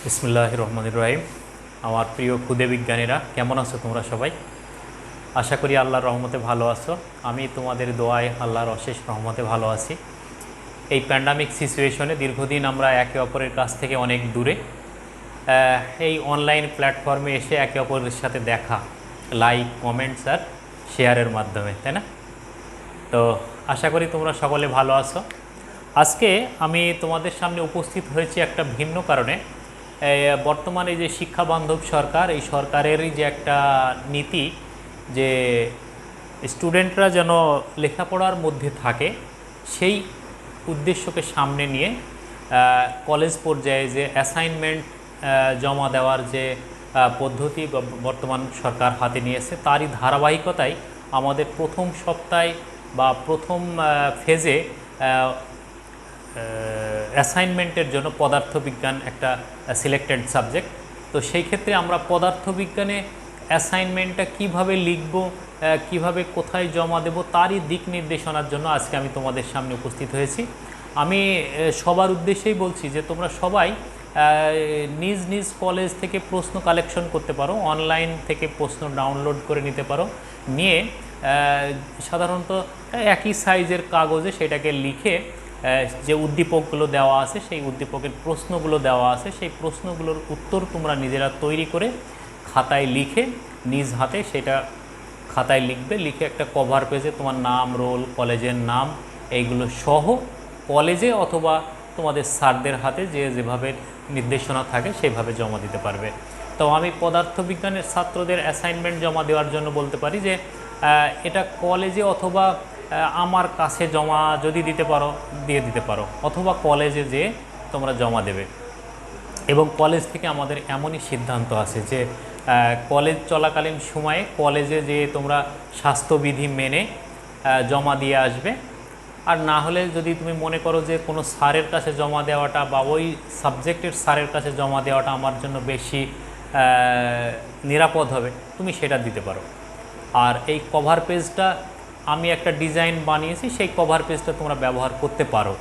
বিসমিল্লাহির রহমানির রহিম। আমার প্রিয় ক্ষুদে বিজ্ঞানীরা, কেমন আছো তোমরা সবাই? আশা করি আল্লাহর রহমতে ভালো আছো। আমি তোমাদের দোয়ায় আল্লাহর অশেষ রহমতে ভালো আছি। এই প্যান্ডামিক সিচুয়েশনে দীর্ঘদিন আমরা একে অপরের কাছ থেকে অনেক দূরে, এই অনলাইন প্ল্যাটফর্মে এসে একে অপরের সাথে দেখা, লাইক, কমেন্টস আর শেয়ারের মাধ্যমে, তাই না? তো আশা করি তোমরা সকলে ভালো আছো। আজকে আমি তোমাদের সামনে উপস্থিত হয়েছি একটা ভিন্ন কারণে। বর্তমানে যে শিক্ষা বান্ধব সরকার, এই সরকারেরই যে একটা নীতি যে স্টুডেন্টরা যেন লেখাপড়ার মধ্যে থাকে, সেই উদ্দেশ্যকে সামনে নিয়ে কলেজ পর্যায়ে যে অ্যাসাইনমেন্ট জমা দেওয়ার যে পদ্ধতি বর্তমান সরকার হাতে নিয়েছে, তারই ধারাবাহিকতায় আমাদের প্রথম সপ্তাহে বা প্রথম ফেজে অ্যাসাইনমেন্টের জন্য পদার্থবিজ্ঞান একটা সিলেক্টেড সাবজেক্ট। তো সেই ক্ষেত্রে আমরা পদার্থবিজ্ঞানে অ্যাসাইনমেন্টটা কিভাবে লিখব, কিভাবে কোথায় জমা দেব, তারই দিক নির্দেশনার জন্য আজকে আমি তোমাদের সামনে উপস্থিত হয়েছি। আমি সবার উদ্দেশ্যেই বলছি যে তোমরা সবাই নিজ নিজ কলেজ থেকে প্রশ্ন কালেকশন করতে পারো, অনলাইন থেকে প্রশ্ন ডাউনলোড করে নিতে পারো, নিয়ে সাধারণত একই সাইজের কাগজে সেটাকে লিখে যে উদ্দীপকগুলো দেওয়া আছে, সেই উদ্দীপকের প্রশ্নগুলো দেওয়া আছে, সেই প্রশ্নগুলোর উত্তর তোমরা নিজেরা তৈরি করে খাতায় লিখে নিজ হাতে সেটা খাতায় লিখবে। লিখে একটা কভার পেজে তোমার নাম, রোল, কলেজের নাম এইগুলো সহ কলেজে অথবা তোমাদের স্যারদের হাতে যে যেভাবে নির্দেশনা থাকে সেভাবে জমা দিতে পারবে। তো আমি পদার্থবিজ্ঞানের ছাত্রদের অ্যাসাইনমেন্ট জমা দেওয়ার জন্য বলতে পারি যে এটা কলেজে অথবা আমার কাছে জমা যদি দিতে পারো, দিয়ে দিতে পারো, অথবা কলেজে যেয়ে তোমরা জমা দেবে। এবং কলেজ থেকে আমাদের এমনই সিদ্ধান্ত আছে যে কলেজ চলাকালীন সময়ে কলেজে যে তোমরা স্বাস্থ্যবিধি মেনে জমা দিয়ে আসবে। আর না হলে যদি তুমি মনে করো যে কোনো স্যারের কাছে জমা দেওয়াটা বা ওই সাবজেক্টের স্যারের কাছে জমা দেওয়াটা আমার জন্য বেশি নিরাপদ হবে, তুমি সেটা দিতে পারো। আর এই কভার পেজটা আমি একটা ডিজাইন বানিয়েছি, সেই কভার পেজটা তোমরা ব্যবহার করতে পারো।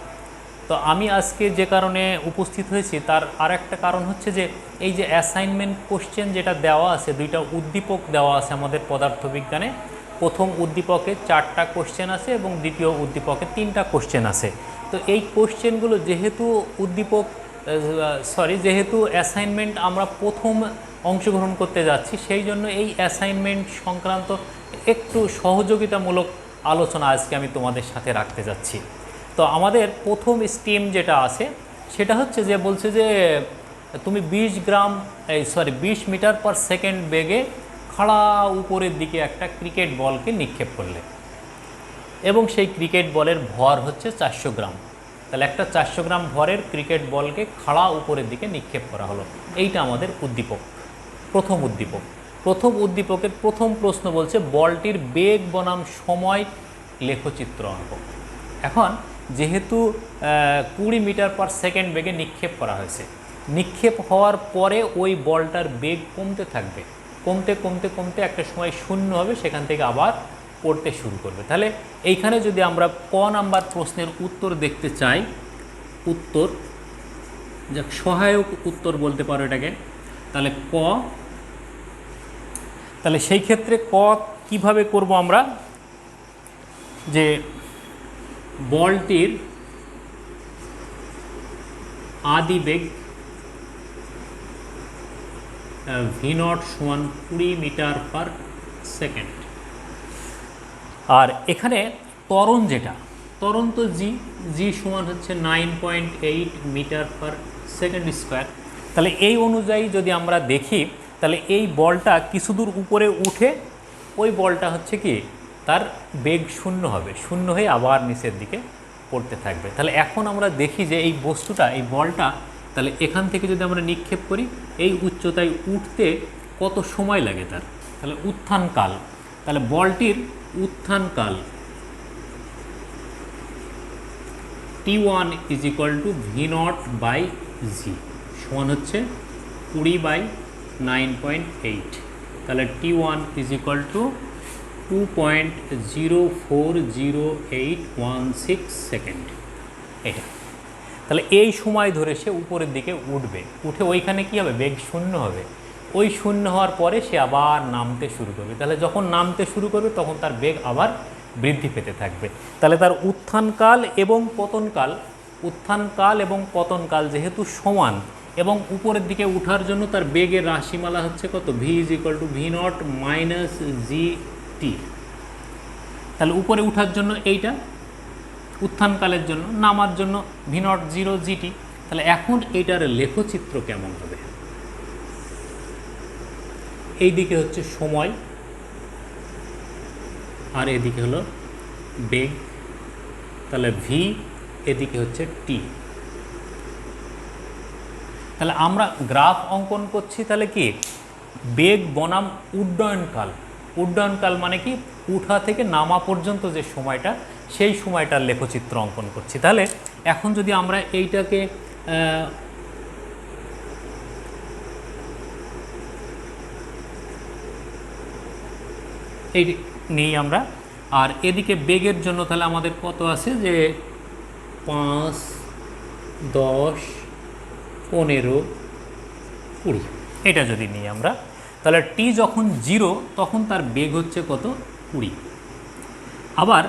তো আমি আজকে যে কারণে উপস্থিত হয়েছি তার আরেকটা কারণ হচ্ছে যে এই যে অ্যাসাইনমেন্ট কোশ্চেন যেটা দেওয়া আছে, দুইটা উদ্দীপক দেওয়া আছে আমাদের পদার্থবিজ্ঞানে। প্রথম উদ্দীপকে 4টা কোশ্চেন আছে এবং দ্বিতীয় উদ্দীপকে 3টা কোশ্চেন আছে। তো এই কোশ্চেনগুলো যেহেতু যেহেতু অ্যাসাইনমেন্ট আমরা প্রথম অংশগ্রহণ করতে যাচ্ছি, সেই জন্য এই অ্যাসাইনমেন্ট সংক্রান্ত একটু সহযোগিতামূলক আলোচনা আজকে আমি তোমাদের সাথে রাখতে যাচ্ছি। তো আমাদের প্রথম স্টেম যেটা আছে সেটা হচ্ছে যে বলছে যে তুমি 20 মিটার পার সেকেন্ড বেগে খাড়া উপরের দিকে একটা ক্রিকেট বলকে নিক্ষেপ করলে এবং সেই ক্রিকেট বলের ভর হচ্ছে 400 গ্রাম। তাহলে একটা 400 গ্রাম ভরের ক্রিকেট বলকে খাড়া উপরের দিকে নিক্ষেপ করা হলো। এইটা আমাদের উদ্দীপক, প্রথম উদ্দীপক। প্রথম উদ্দীপকের প্রথম প্রশ্ন বলছে বলটির বেগ বনাম সময় লেখচিত্র আঁকো। এখন যেহেতু 20 মিটার পার সেকেন্ড বেগে নিক্ষেপ করা হয়েছে, নিক্ষেপ হওয়ার পরে ওই বলটার বেগ কমতে থাকবে, কমতে কমতে কমতে একটা সময় শূন্য হবে, সেখান থেকে আবার পড়তে শুরু করবে। তাহলে এইখানে যদি আমরা ক নাম্বার প্রশ্নের উত্তর দেখতে চাই, উত্তর যা সহায়ক উত্তর বলতে পারো এটাকে, তাহলে ক, তাহলে সেই ক্ষেত্রে ক কিভাবে করব আমরা, যে বলটির আদি বেগ v0 সমান 20 মিটার পার সেকেন্ড। আর এখানে ত্বরণ যেটা, ত্বরণ তো জি সমান হচ্ছে 9.8 মিটার পার সেকেন্ড স্কোয়ার। তাহলে এই অনুযায়ী যদি আমরা দেখি, তাহলে এই বলটা কিছু দূর উপরে উঠে ওই বলটা হচ্ছে কি তার বেগ শূন্য হবে, শূন্য হয়ে আবার নিচের দিকে পড়তে থাকবে। তাহলে এখন আমরা দেখি যে এই বস্তুটা, এই বলটা, তাহলে এখান থেকে যদি আমরা নিক্ষেপ করি এই উচ্চতায় উঠতে কত সময় লাগে তার, তাহলে উত্থানকাল, তাহলে বলটির উত্থানকাল T1 is equal to v0 by G সমান হচ্ছে 20/9.8। তাহলে T1 is equal two 2.040816 second. এটা তাহলে এই সময় ধরে সে উপরের দিকে উঠবে, উঠে ওইখানে কি হবে, বেগ শূন্য হবে। ওই শূন্য হওয়ার পরে সে আবার নামতে শুরু করবে। তাহলে যখন নামতে শুরু করবে তখন তার বেগ আবার বৃদ্ধি পেতে থাকবে। তাহলে তার উত্থানকাল এবং পতনকাল যেহেতু সমান এবং উপরের দিকে উঠার জন্য তার বেগের রাশিমালা হচ্ছে কত, V is equal to V naught minus G T. তাহলে উপরে উঠার জন্য এইটা উত্থানকালের জন্য, নামার জন্য ভি নট জিরো জিটি। তাহলে এখন এইটার লেখচিত্র কেমন হবে? এই দিকে হচ্ছে সময় আর এদিকে হলো বেগ, তাহলে ভি, এদিকে হচ্ছে টি। তাহলে আমরা গ্রাফ অঙ্কন করছি, তাহলে কি বেগ বনাম উড্ডয়নকাল মানে কি উঠা থেকে নামা পর্যন্ত যে সময়টা, সেই সময়টার লেখচিত্র অঙ্কন করছি। তাহলে এখন যদি আমরা এইটাকে এই নেই আমরা, আর এদিকে বেগের জন্য তাহলে আমাদের কত আছে, যে 5, 10, 15, 20 এটা যদি নিই আমরা, তাহলে টি যখন 0 তখন তার বেগ হচ্ছে কত, 20। আবার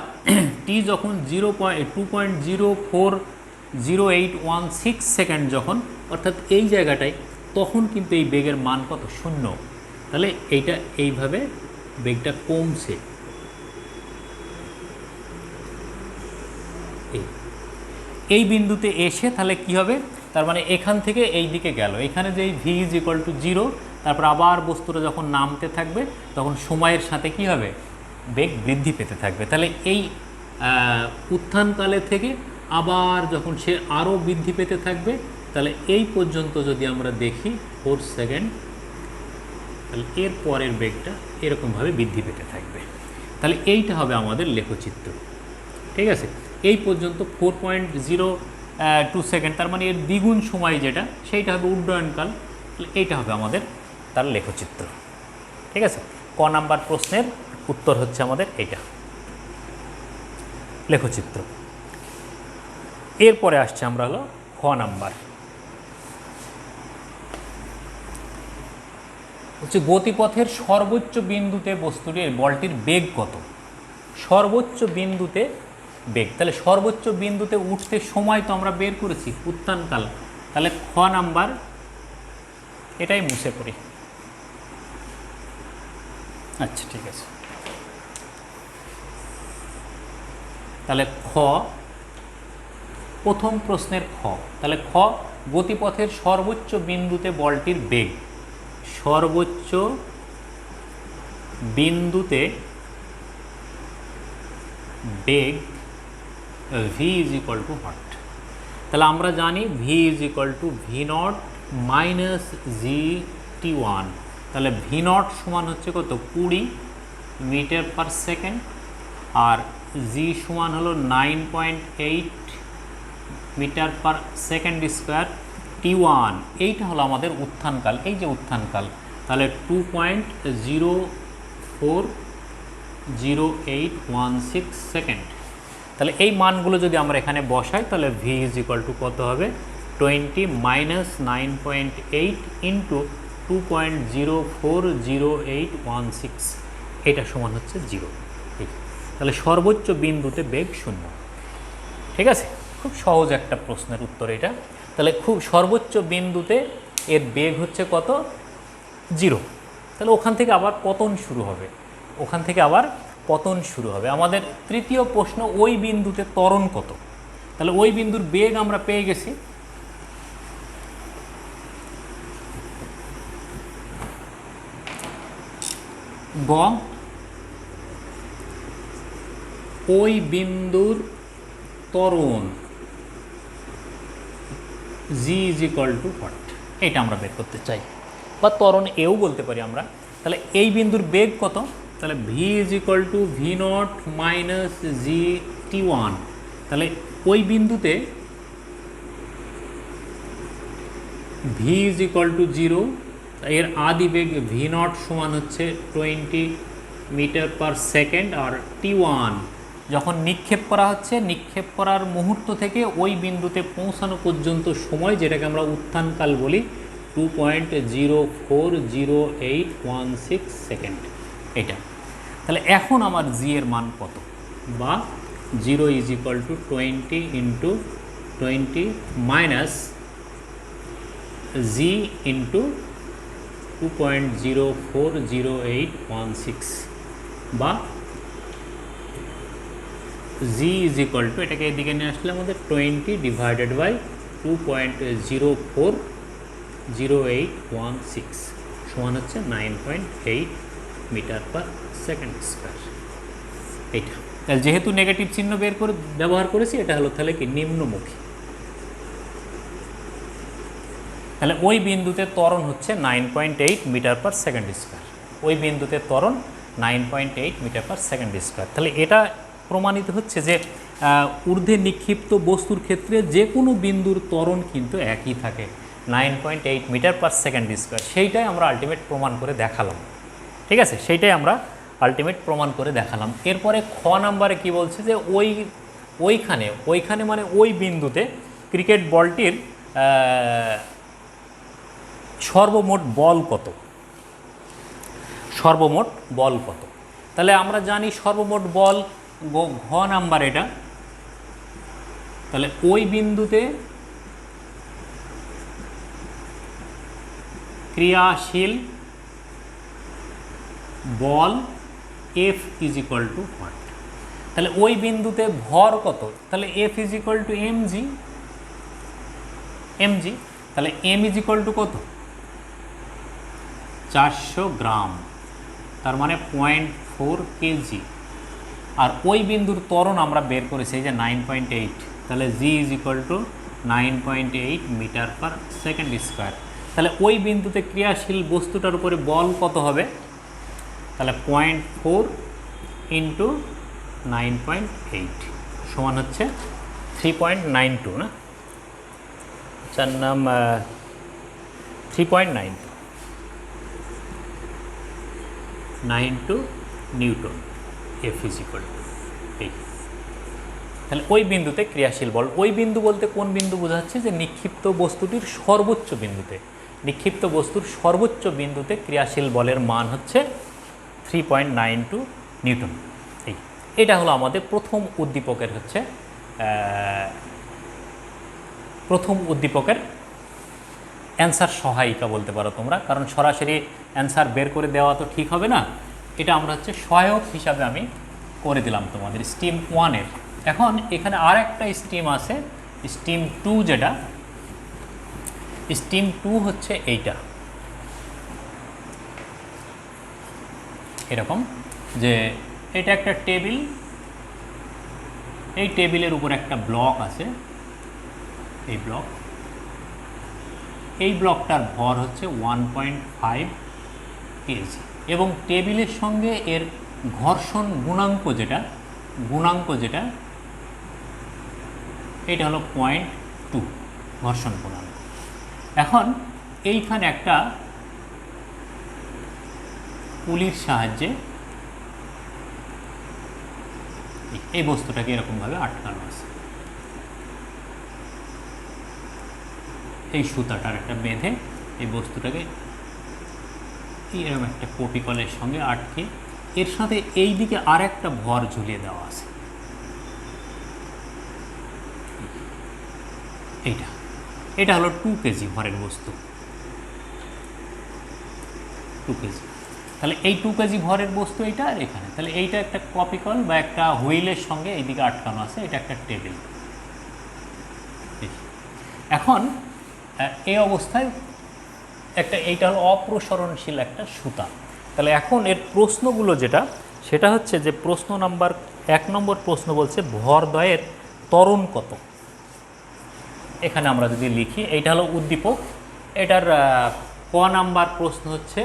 টি যখন 2.040816 সেকেন্ড যখন, অর্থাৎ এই জায়গাটায়, তখন কিন্তু এই বেগের মান কত, 0। তাহলে এইটা এইভাবে বেগটা কমছে, এই বিন্দুতে এসে তাহলে কি হবে, তার মানে এখান থেকে এই দিকে গেল, এখানে যে ভি ইজ ইকুয়াল টু 0, তারপর আবার বস্তুটা যখন নামতে থাকবে তখন সময়ের সাথে কি হবে, বেগ বৃদ্ধি পেতে থাকবে। তাহলে এই উত্থানকালে থেকে আবার যখন সে আরও বৃদ্ধি পেতে থাকবে, তাহলে এই পর্যন্ত যদি আমরা দেখি 4 সেকেন্ড, তাহলে এর পরের বেগটা এরকমভাবে বৃদ্ধি পেতে থাকবে। তাহলে এইটা হবে আমাদের লেখচিত্র, ঠিক আছে। এই পর্যন্ত 4.02 সেকেন্ড, তার মানে এর দ্বিগুণ সময় যেটা, সেইটা হবে উড্ডয়নকাল। এইটা হবে আমাদের তার লেখচিত্র, ঠিক আছে। ক নাম্বার প্রশ্নের উত্তর হচ্ছে আমাদের এইটা লেখচিত্র। এরপরে আসছে আমরা হলো খ নাম্বার, হচ্ছে গতিপথের সর্বোচ্চ বিন্দুতে বস্তুটির বলটির বেগ কত, সর্বোচ্চ বিন্দুতে বেগ। তাহলে সর্বোচ্চ বিন্দুতে উঠতে সময় তো আমরা বের করেছি, উত্থানকাল। তাহলে খ নাম্বার এটাই মুছে পড়ি, আচ্ছা ঠিক আছে। তাহলে খ, প্রথম প্রশ্নের খ, তাহলে খ গতিপথের সর্বোচ্চ বিন্দুতে বলটির বেগ, সর্বোচ্চ বিন্দুতে বেগ V is equal to what. তাহলে আমরা জানি V is equal to V naught minus G T one. তাহলে ভি নট সমান হচ্ছে কত, 20 মিটার পার সেকেন্ড, আর জি সমান হলো 9.8 metre per second square, T one এইটা হলো আমাদের উত্থানকাল, এই যে উত্থানকাল। তাহলে 2.040816 সেকেন্ড। তাহলে এই মানগুলো যদি আমরা এখানে বসাই, তাহলে ভি ইজ ইকুয়াল টু কত হবে, 20 মাইনাস 9.8 ইন্টু 2.040816, এটা সমান হচ্ছে 0। তাহলে সর্বোচ্চ বিন্দুতে বেগ 0, ঠিক আছে। খুব সহজ একটা প্রশ্নের উত্তর এটা। তাহলে খুব সর্বোচ্চ বিন্দুতে এর বেগ হচ্ছে কত, 0। তাহলে ওখান থেকে আবার পতন শুরু হবে, আমাদের তৃতীয় প্রশ্ন, ওই বিন্দুতে ত্বরণ কত। তাহলে ওই বিন্দুর বেগ আমরা পেয়ে গেছি, গ ওই বিন্দুর ত্বরণ জি ইজ ইকুয়াল টু হোয়াট, এটা আমরা বের করতে চাই, বা ত্বরণ এও বলতে পারি আমরা। তাহলে এই বিন্দুর বেগ কত, তাহলে V is equal to V naught minus G T one. তাহলে ওই বিন্দুতে ভি ইজ ইকুয়াল টু 0, এর আদি বেগ ভি নট সমান হচ্ছে 20 মিটার পার সেকেন্ড, আর টি ওয়ান যখন নিক্ষেপ করা হচ্ছে, নিক্ষেপ করার মুহূর্ত থেকে ওই বিন্দুতে পৌঁছানো পর্যন্ত সময়, যেটাকে আমরা উত্থানকাল বলি, 2.040816 সেকেন্ড। এটা তাহলে এখন আমার জি এর মান কত, বা 0 = 20 × 20 মাইনাস জি ইন্টু 2.040816, বা জি = এটাকে এদিকে নিয়ে আসলে আমাদের 20 ডিভাইডেড বাই 2.040816 সমান হচ্ছে 9.8 মিটার পার সেকেন্ড স্কয়ার। এইটা তাহলে যেহেতু নেগেটিভ চিহ্ন ব্যবহার করেছি, এটা হলো তাহলে কি নিম্নমুখী। তাহলে ওই বিন্দুতে ত্বরণ হচ্ছে 9.8 মিটার পার সেকেন্ড স্কয়ার। ওই বিন্দুতে ত্বরণ 9.8 মিটার পার সেকেন্ড স্কয়ার। তাহলে এটা প্রমাণিত হচ্ছে যে ঊর্ধ্বে নিক্ষিপ্ত বস্তুর ক্ষেত্রে যে কোনো বিন্দুর ত্বরণ কিন্তু একই থাকে, 9.8 মিটার পার সেকেন্ড স্কয়ার। সেইটাই আমরা আলটিমেট প্রমাণ করে দেখালাম। ঠিক আছে, সেইটাই আমরা আলটিমেট প্রমাণ করে দেখালাম। এরপরে খ নাম্বারে কি বলছে যে ওইখানে মানে ওই বিন্দুতে ক্রিকেট বলটির সর্বমোট বল কত, সর্বমোট বল কত। তাহলে আমরা জানি সর্বমোট বল ঘ নাম্বার এটা। তাহলে ওই বিন্দুতে ক্রিয়াশীল বল F = what? তাহলে ওই বিন্দুতে ভর কত, তাহলে F = mg। তাহলে m = কত, 400 গ্রাম, তার মানে 0.4 কেজি। আর ওই বিন্দুর ত্বরণ আমরা বের করেছি এই যে 9.8, তাহলে g = 9.8 metre per second square. তাহলে ওই বিন্দুতে ক্রিয়াশীল বস্তুটার উপরে বল কত হবে, তাহলে 0.4 × 9.8 সমান হচ্ছে 3.92 না, চার নাম 3.92 নিউটন। F = এই। তাহলে ওই বিন্দুতে ক্রিয়াশীল বল, ওই বিন্দু বলতে কোন বিন্দু বোঝাচ্ছে, যে নিক্ষিপ্ত বস্তুটির সর্বোচ্চ বিন্দুতে, নিক্ষিপ্ত বস্তুর সর্বোচ্চ বিন্দুতে ক্রিয়াশীল বলের মান হচ্ছে 3.92 নিউটন। এটা হলো আমাদের প্রথম উদ্দীপকের হচ্ছে প্রথম উদ্দীপকের অ্যান্সার সহায়িকা বলতে পারো তোমরা, কারণ সরাসরি অ্যান্সার বের করে দেওয়া তো ঠিক হবে না। এটা আমরা হচ্ছে সহায়ক হিসাবে আমি করে দিলাম তোমাদের স্টিম 1-এর। এখন এখানে আর একটা স্টিম আছে, স্টিম 2, যেটা স্টিম 2 হচ্ছে এইটা, এরকম যে এটা একটা টেবিল, এই টেবিলের উপর একটা ব্লক আছে, এই ব্লকটার ভর হচ্ছে 1.5 কেজি, এবং টেবিলের সঙ্গে এর ঘর্ষণ গুণাঙ্ক যেটা এটা হলো 0.2 ঘর্ষণ গুণাঙ্ক। এখন এইখানে একটা পুলির সাহায্যে এই বস্তুটাকে এরকমভাবে আটকানো আছে, এই সুতাটার একটা বেঁধে এই বস্তুটাকে এরকম একটা কপিকলের সঙ্গে আটকে, এর সাথে এই দিকে আর একটা ভর ঝুলিয়ে দেওয়া আছে, এটা হলো 2 কেজি ভরের বস্তু, 2 কেজি। তাহলে এই 2 কেজি ভরের বস্তু এইটা আর এখানে, তাহলে এইটা একটা কপিকল বা একটা হুইলের সঙ্গে এইদিকে আটকানো আছে, এটা একটা টেবিল। এখন এই অবস্থায় এইটা হলো অপ্রসরণশীল একটা সুতা। তাহলে এখন এর প্রশ্নগুলো সেটা হচ্ছে যে প্রশ্ন নাম্বার 1 নম্বর প্রশ্ন বলছে ভরদ্বয়ের ত্বরণ কত। এখানে আমরা যদি লিখি, এইটা হলো উদ্দীপক, এটার ক নাম্বার প্রশ্ন হচ্ছে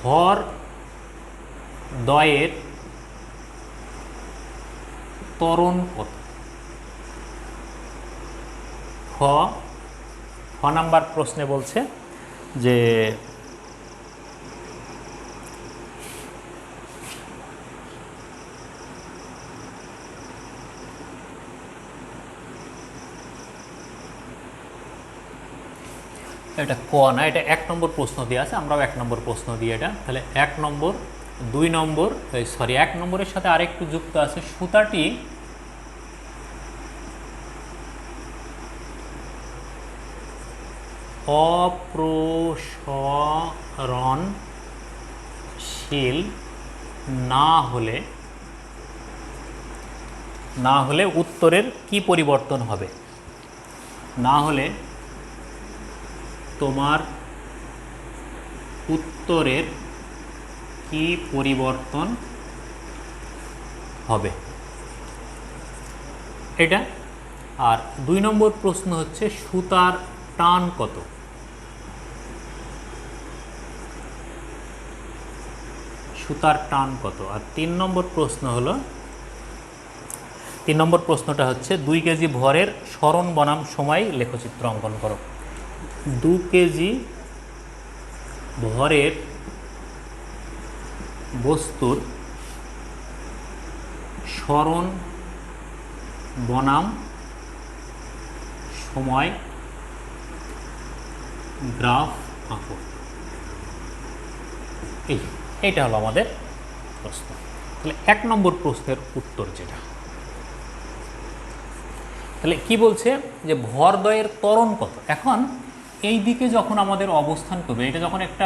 ভরদ্বয়ের ত্বরণ কত। খ নাম্বার প্রশ্নে বলছে যে এটা ক না, এটা 1 নম্বর প্রশ্ন দেওয়া আছে, আমরাও 1 নম্বর প্রশ্ন দিই এটা। তাহলে 1 নম্বর, 2 নম্বর, সরি 1 নম্বরের সাথে আরেকটু যুক্ত আছে, সুতাটি অপ্রসরণশীল না হলে উত্তরের কি পরিবর্তন হবে? না হলে তোমার উত্তরের কি পরিবর্তন হবে, এটা। আর 2 নম্বর প্রশ্ন হচ্ছে সুতার টান কত? সুতার টান কত? আর 3 নম্বর প্রশ্ন হলো, 3 নম্বর প্রশ্নটা হচ্ছে 2 কেজি ভরের সরণ বনাম সময় লেখচিত্র অঙ্কন করো। 2 কেজি ভরের বস্তুর সরণ বনাম সময় গ্রাফ আঁকো। এইটা হলো আমাদের প্রশ্ন। তাহলে 1 নম্বর প্রশ্নের উত্তর যেটা, তাহলে কি বলছে যে ভরদ্বয়ের ত্বরণ কত। এখন এই দিকে যখন আমাদের অবস্থান করবে, এটা যখন একটা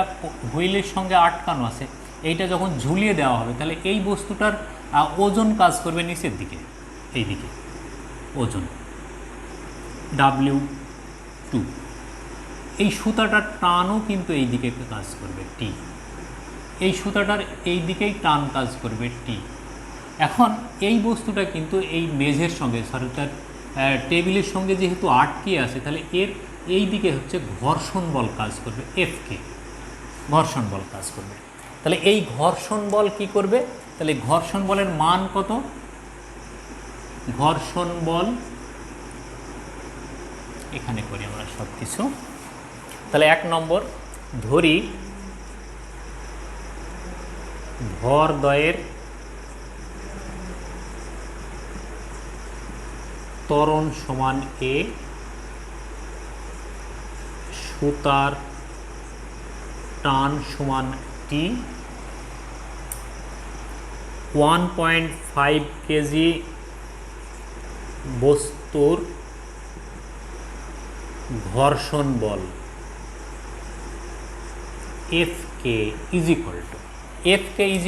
হুইলের সঙ্গে আটকানো আছে, এইটা যখন ঝুলিয়ে দেওয়া হবে, তাহলে এই বস্তুটার ওজন কাজ করবে নিচের দিকে, এই দিকে ওজন W2। এই সুতাটার টানও কিন্তু এই দিকে কাজ করবে T, এই সুতাটার এই দিকেই টান কাজ করবে T। এখন এই বস্তুটা কিন্তু এই মেঝের সঙ্গে, সরি তার টেবিলের সঙ্গে যেহেতু আটকে আছে, তাহলে এর এই দিকে হচ্ছে ঘর্ষণ বল কাজ করবে Fk, ঘর্ষণ বল কাজ করবে। তাহলে এই ঘর্ষণ বল কি করবে? তাহলে ঘর্ষণ বলের মান কত? ঘর্ষণ বল এখানে করি আমরা সব কিছু। তাহলে 1 নম্বর ধরি ভরদ্বয়ের ত্বরণ সমান A, সুতার টান সমান T, 1.5 কেজি বস্তুর ঘর্ষণ বল Fk ইজ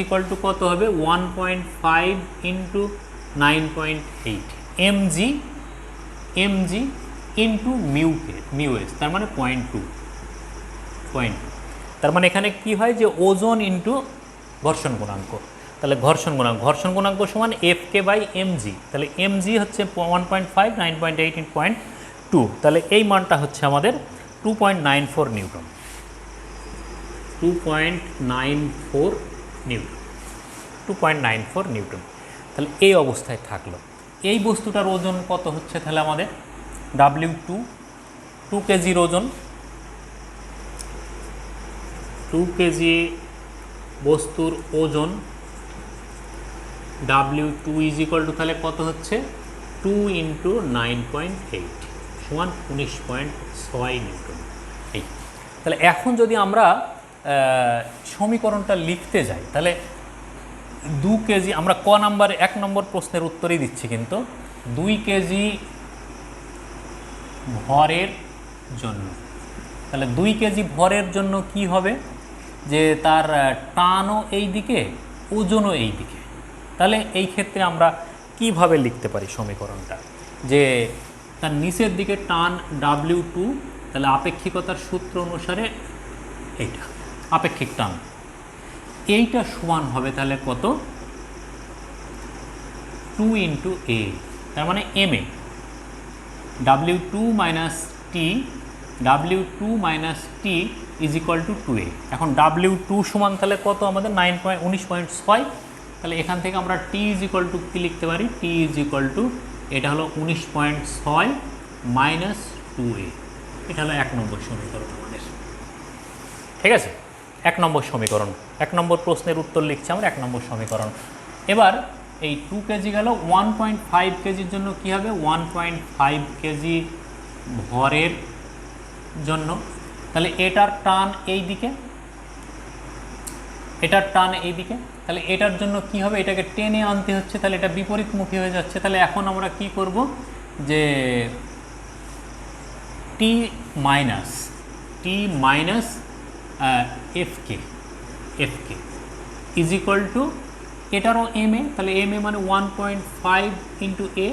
ইকুয়াল টু কত হবে? 1.5 into 9.8 mg into mu S, তার মানে 0.2। তার মানে এখানে কি হয় যে ওজন ইন্টু ঘর্ষণ গুণাঙ্ক। তাহলে ঘর্ষণ গুণাঙ্ক সমান Fk বাই mg। তাহলে mg হচ্ছে 1.5, 9.8 ইন্টু 0.2, তাহলে এই মানটা হচ্ছে আমাদের 2.94 নিউটন। 2.94 নিউটন। তাহলে এই অবস্থায় থাকলো। এই বস্তুটার ওজন কত হচ্ছে তাহলে আমাদের? W2, 2 কেজির ওজন, 2 কেজি বস্তুর ওজন W2 ইজ ইকুয়াল টু তাহলে কত হচ্ছে? 2 ইন্টু 9.8 সমান 19.6 নিউটন। এই তাহলে এখন যদি আমরা সমীকরণটা লিখতে যাই, তাহলে 2 কেজি, আমরা ক নাম্বার 1 নম্বর প্রশ্নের উত্তরই দিচ্ছি, কিন্তু 2 কেজি ভরের জন্য, তাহলে 2 কেজি ভরের জন্য কি হবে? যে তার টানও এই দিকে, ওজনও এই দিকে। তাহলে এই ক্ষেত্রে আমরা কিভাবে লিখতে পারি সমীকরণটা? যে তার নিচের দিকে টান W2, তাহলে আপেক্ষিকতার সূত্র অনুসারে এইটা আপেক্ষিক টান, এইটা সমান হবে তাহলে কত? 2 ইন্টু A, তার মানে MA। W2 minus T is equal two 2A। এখন W2 সমান তাহলে কত আমাদের? 19.6। তাহলে এখান থেকে আমরা T ইজ ইকুয়াল টু কী লিখতে পারি? T ইজ ইকুয়াল টু, এটা হলো 19.6 মাইনাস 2A। এটা হলো 1 নম্বর সমীকরণ আমাদের। ঠিক আছে, 1 নম্বর সমীকরণ, 1 নম্বর প্রশ্নের উত্তর লিখছি আমরা 1 নম্বর সমীকরণ। এবার এই 2 কেজি গেল, 1.5 কেজির জন্য কি হবে? 1.5 কেজি ভরের জন্য তাহলে এটার টান এই দিকে, এটার টান এই দিকে, তাহলে এটার জন্য কি হবে, এটাকে টেনে আনতে হচ্ছে, তাহলে এটা বিপরীতমুখী হয়ে যাচ্ছে। তাহলে এখন আমরা কি করব যে টি মাইনাস এফকে ইজ ইকুয়াল টু এটারও এম এ, তাহলে এম এ মানে 1.5 ইন্টু এ।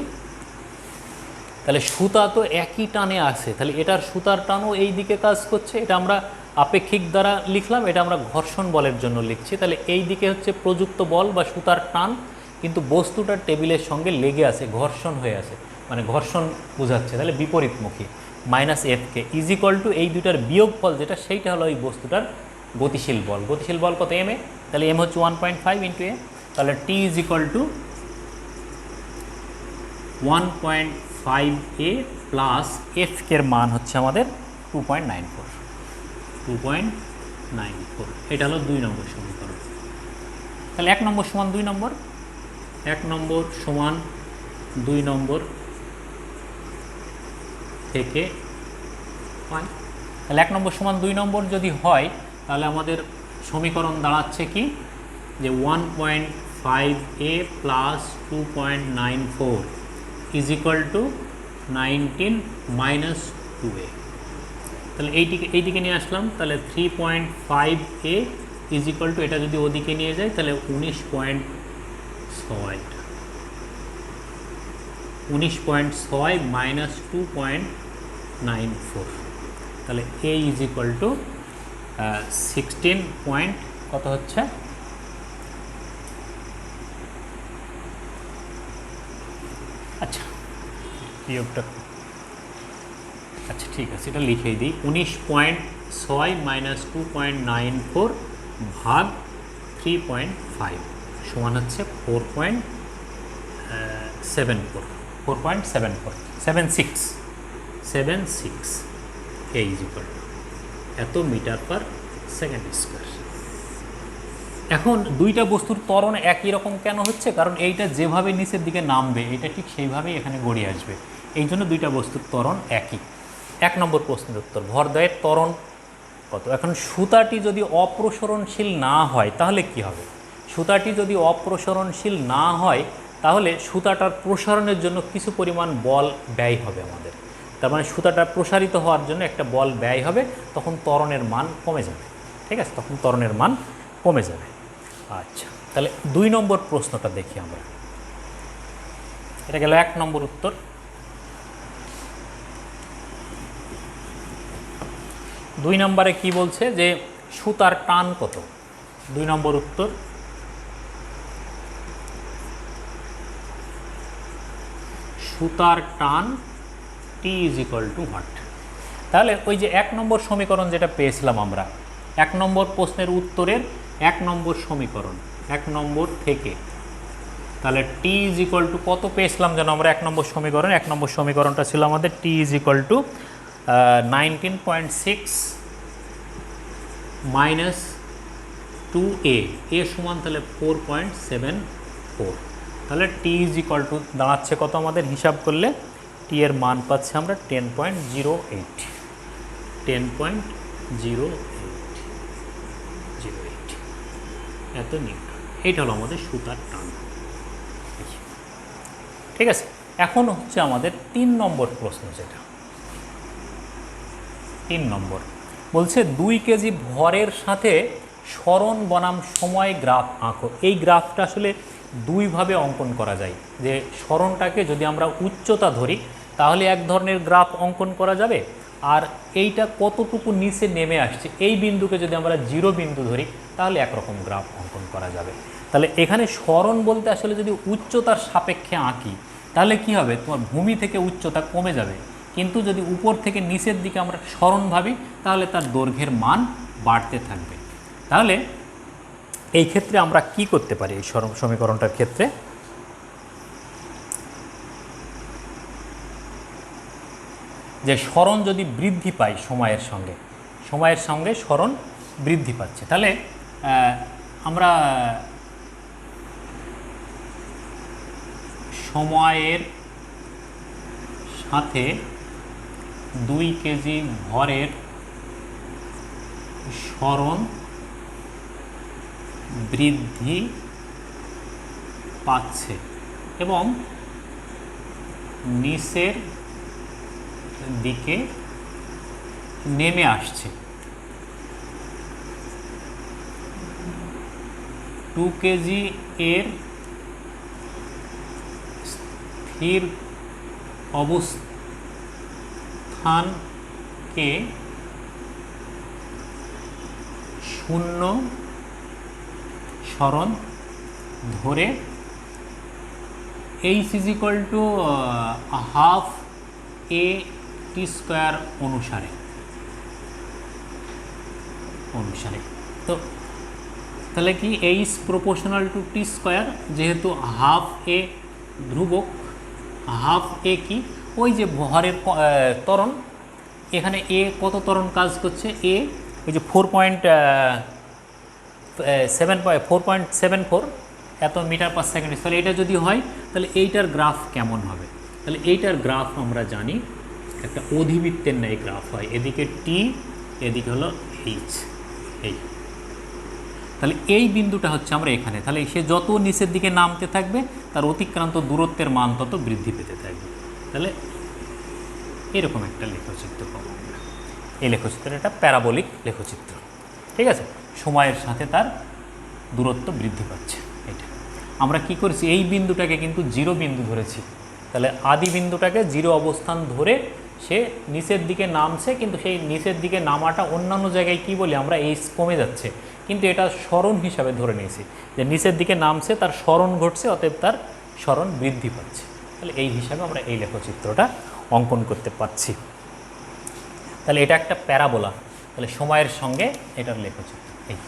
তাহলে সুতা তো একই টানে আছে, তাহলে এটার সুতার টানও এই দিকে কাজ করছে। এটা আমরা আপেক্ষিক দ্বারা লিখলাম, এটা আমরা ঘর্ষণ বলের জন্য লিখছি। তাহলে এই দিকে হচ্ছে প্রযুক্ত বল বা সুতার টান, কিন্তু বস্তুটা টেবিলের সঙ্গে লেগে আছে, ঘর্ষণ হয়ে আছে, মানে ঘর্ষণ বোঝাচ্ছে। তাহলে বিপরীতমুখী মাইনাস এফকে ইজ ইকুয়াল টু এই দুটার বিয়োগফল যেটা, সেইটা হলো এই বস্তুটার গতিশীল বল। গতিশীল বল কত, এম এ, তাহলে এম হচ্ছে 1.5 ইন্টু এ, তাহলে T is equal to 1.5 A plus এফকের মান হচ্ছে আমাদের 2.94। এটা হলো 2 নম্বর সমীকরণ। তাহলে 1 নম্বর সমান 2 নম্বর, 1 নম্বর সমান 2 নম্বর থেকে হয়। তাহলে 1 নম্বর সমান 2 নম্বর যদি হয়, তাহলে আমাদের সমীকরণ দাঁড়াচ্ছে কি, যে 1.5 A plus 2.94 is equal to 19 minus 2a। তাহলে এইদিকে নিয়ে আসলাম, তাহলে 3.5 এ ইজ ইকুয়াল টু, এটা যদি ওদিকে নিয়ে যায় তাহলে 19.6 মাইনাস 2.94, তাহলে এ ইজ ইকুয়াল টু 16 পয়েন্ট কত হচ্ছে, আচ্ছা বিয়োগটা, আচ্ছা ঠিক আছে এটা লিখেই দিই, 19.6 মাইনাস 2.94 ভাগ 3.5 সমান হচ্ছে 4.76 এ ইজ ইকুয়াল টু এত মিটার পার সেকেন্ড স্কোয়ার। এখন দুইটা বস্তুর ত্বরণ একই রকম কেন হচ্ছে, কারণ এইটা যেভাবে নিচের দিকে নামবে এটা ঠিক সেইভাবেই এখানে গড়িয়ে আসবে, এই জন্য দুইটা বস্তুর ত্বরণ একই। 1 নম্বর প্রশ্নের উত্তর, ভরদ্বয়ের ত্বরণ কত। এখন সুতাটি যদি অপ্রসরণশীল না হয় তাহলে কি হবে, সুতাটি যদি অপ্রসরণশীল না হয় তাহলে সুতাটার প্রসারণের জন্য কিছু পরিমাণ বল ব্যয় হবে আমাদের, তার মানে সুতাটা প্রসারিত হওয়ার জন্য একটা বল ব্যয় হবে, তখন ত্বরণের মান কমে যাবে। ঠিক আছে, তখন ত্বরণের মান কমে যাবে। আচ্ছা, তাহলে 2 নম্বর প্রশ্নটা দেখি আমরা, এটা গেল 1 নম্বর উত্তর। 2 নম্বরে কি বলছে, যে সুতার টান কত। 2 নম্বর উত্তর, সুতার টান টি ইজ ইকুয়াল টু হোয়াট। তাহলে ওই যে 1 নম্বর সমীকরণ যেটা পেয়েছিলাম আমরা, 1 নম্বর প্রশ্নের উত্তরের 1 নম্বর সমীকরণ, 1 নম্বর থেকে, তাহলে টি ইজ ইকুয়াল টু কত পেয়েছিলাম যেন আমরা 1 নম্বর সমীকরণ, 1 নম্বর সমীকরণটা ছিল আমাদের T is equal to 19.6 minus 2a, A সমান তাহলে 4.74, তাহলে টি ইজ ইকুয়াল টু দাঁড়াচ্ছে কত আমাদের হিসাব করলে, টি এর মান পাচ্ছে আমরা 10.08, 10.08 এত নিউটন। এইটা হলো আমাদের সুতার টান। ঠিক আছে, এখন হচ্ছে আমাদের 3 নম্বর প্রশ্ন, যেটা 3 নম্বর বলছে 2 কেজি ভরের সাথে সরণ বনাম সময় গ্রাফ আঁকো। এই গ্রাফটা আসলে দুইভাবে অঙ্কন করা যায়, যে সরণটাকে যদি আমরা উচ্চতা ধরি তাহলে এক ধরনের গ্রাফ অঙ্কন করা যাবে, আর এইটা কতটুকু নিচে নেমে আসছে এই বিন্দুকে যদি আমরা 0 বিন্দু ধরি তাহলে একরকম গ্রাফ অঙ্কন করা যাবে। তাহলে এখানে সরণ বলতে আসলে যদি উচ্চতার সাপেক্ষে আঁকি তাহলে কি হবে, তোমার ভূমি থেকে উচ্চতা কমে যাবে, কিন্তু যদি উপর থেকে নিচের দিকে আমরা সরণ ভাবি তাহলে তার দৈর্ঘ্যের মান বাড়তে থাকবে। তাহলে এই ক্ষেত্রে আমরা কি করতে পারি, এই সমীকরণটার ক্ষেত্রে, যে সরণ যদি বৃদ্ধি পায় সময়ের সঙ্গে সরণ বৃদ্ধি পাচ্ছে, তাহলে আমরা সময়ের সাথে 2 কেজি ভরের সরণ বৃদ্ধি পাচ্ছে এবং নিচের দিকে নেমে আসছে। 2 কেজি এর স্থির অবস্থানকে 0 সরণ ধরে h = half a T square অনুসারে তো তাহলে কি h proportional to T square, যেহেতু হাফ এ ধ্রুবক, হাফ এ কি ওই যে ভরের ত্বরণ, এখানে এ কত ত্বরণ কাজ করছে, এ ওই যে 4.74 এত মিটার পার সেকেন্ড। তাহলে এটা যদি হয় তাহলে এইটার গ্রাফ কেমন হবে? তাহলে এইটার গ্রাফ আমরা জানি একটা অধিবৃত্তের ন্যায় গ্রাফ হয়, এদিকে টি এদিকে হলো এইচ। এই তাহলে এই বিন্দুটা হচ্ছে আমরা এখানে, তাহলে সে যত নিচের দিকে নামতে থাকবে তার অতিক্রান্ত দূরত্বের মান তত বৃদ্ধি পেতে থাকবে। তাহলে এরকম একটা লেখচিত্র পাবো আমরা। এই লেখচিত্র একটা প্যারাবোলিক লেখচিত্র, ঠিক আছে, সময়ের সাথে তার দূরত্ব বৃদ্ধি পাচ্ছে। এটা আমরা কি করেছি, এই বিন্দুটাকে কিন্তু 0 বিন্দু ধরেছি। তাহলে আদি বিন্দুটাকে 0 অবস্থান ধরে সে নিচের দিকে নামছে, কিন্তু সেই নিচের দিকে নামাটা অন্যান্য জায়গায় কি বলি আমরা, এইচ কমে যাচ্ছে, কিন্তু এটা সরণ হিসাবে ধরে নিয়েছি যে নিচের দিকে নামছে, তার সরণ ঘটছে, অতএব তার সরণ বৃদ্ধি পাচ্ছে। তাহলে এই হিসাবে আমরা এই লেখচিত্রটা অঙ্কন করতে পারছি। তাহলে এটা একটা প্যারাবোলা, তাহলে সময়ের সঙ্গে এটার লেখচিত্র এই।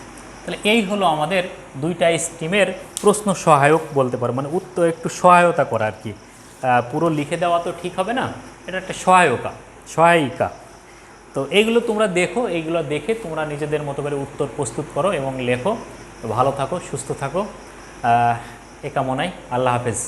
তাহলে এই হলো আমাদের দুইটা স্ট্রিমের প্রশ্ন সহায়ক বলতে পারো, মানে উত্তর একটু সহায়তা করা আর কি, পুরো লিখে দেওয়া তো ঠিক হবে না, এটা একটা সহায়িকা। তো এইগুলো তোমরা দেখো, এইগুলো দেখে তোমরা নিজেদের মতো করে উত্তর প্রস্তুত করো এবং লেখো। ভালো থাকো, সুস্থ থাকো, এ কামনায় আল্লাহ হাফেজ।